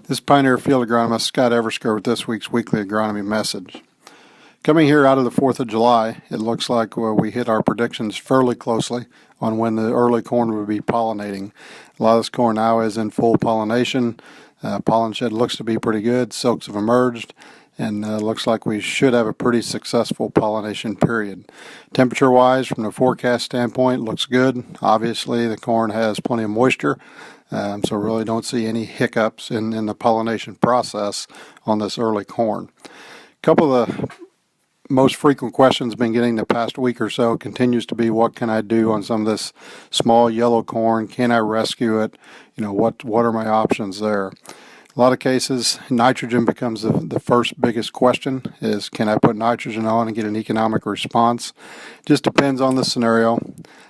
This Pioneer Field Agronomist Scott Eversgerd with this week's weekly agronomy message. Coming here out of the 4th of July, it looks like we hit our predictions fairly closely on when the early corn would be pollinating. A lot of this corn now is in full pollination. Pollen shed looks to be pretty good. Silks have emerged, and looks like we should have a pretty successful pollination period. Temperature-wise, from the forecast standpoint, looks good. Obviously, the corn has plenty of moisture. So really don't see any hiccups in the pollination process on this early corn. A couple of the most frequent questions been getting the past week or so continues to be, what can I do on some of this small yellow corn? Can I rescue it? What are my options there? A lot of cases, nitrogen becomes the first biggest question, is can I put nitrogen on and get an economic response? Just depends on the scenario.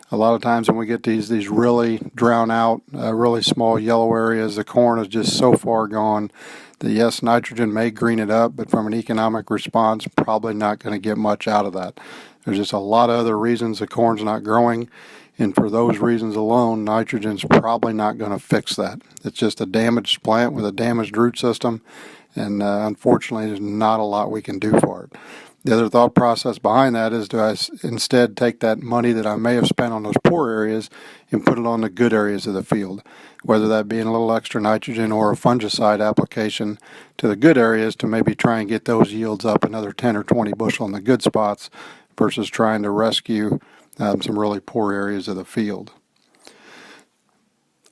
A lot of times when we get these really drown out, really small yellow areas, the corn is just so far gone that yes, nitrogen may green it up, but from an economic response, probably not going to get much out of that. There's just a lot of other reasons the corn's not growing, and for those reasons alone, nitrogen's probably not going to fix that. It's just a damaged plant with a damaged root system, and unfortunately, there's not a lot we can do for it. The other thought process behind that is, do I instead take that money that I may have spent on those poor areas and put it on the good areas of the field, whether that be in a little extra nitrogen or a fungicide application to the good areas to maybe try and get those yields up another 10 or 20 bushel in the good spots versus trying to rescue some really poor areas of the field.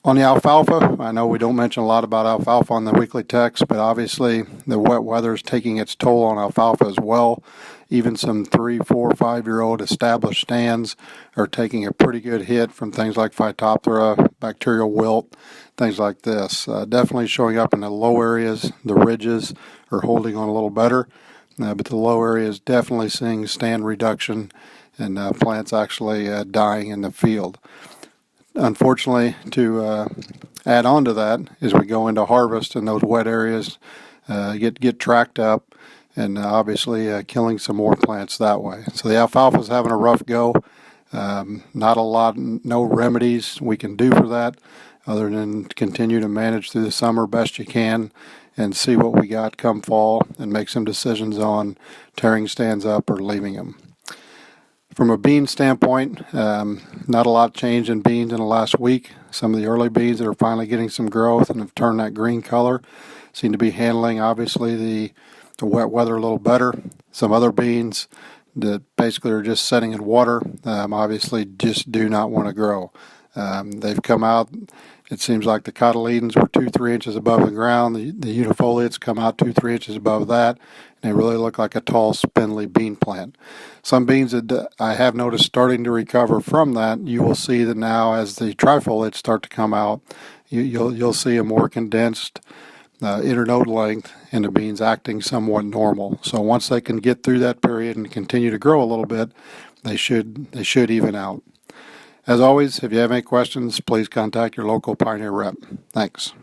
On the alfalfa, I know we don't mention a lot about alfalfa on the weekly text, but obviously the wet weather is taking its toll on alfalfa as well. Even some 3, 4, 5-year-old established stands are taking a pretty good hit from things like Phytophthora, bacterial wilt, things like this. Definitely showing up in the low areas. The ridges are holding on a little better, but the low areas definitely seeing stand reduction and plants actually dying in the field. Unfortunately, to add on to that, as we go into harvest and those wet areas get tracked up, and obviously killing some more plants that way. So the alfalfa is having a rough go. Not a lot, no remedies we can do for that other than continue to manage through the summer best you can and see what we got come fall and make some decisions on tearing stands up or leaving them. From a bean standpoint, not a lot changed in beans in the last week. Some of the early beans that are finally getting some growth and have turned that green color seem to be handling, obviously, the wet weather a little better. Some other beans that basically are just setting in water, obviously just do not want to grow. They've come out, it seems like the cotyledons were 2-3 inches above the ground. The unifoliates come out 2-3 inches above that, and they really look like a tall, spindly bean plant. Some beans that I have noticed starting to recover from that, you will see that now as the trifoliates start to come out, you'll see a more condensed internode length in the beans acting somewhat normal. So once they can get through that period and continue to grow a little bit, they should even out. As always, if you have any questions, please contact your local Pioneer rep. Thanks.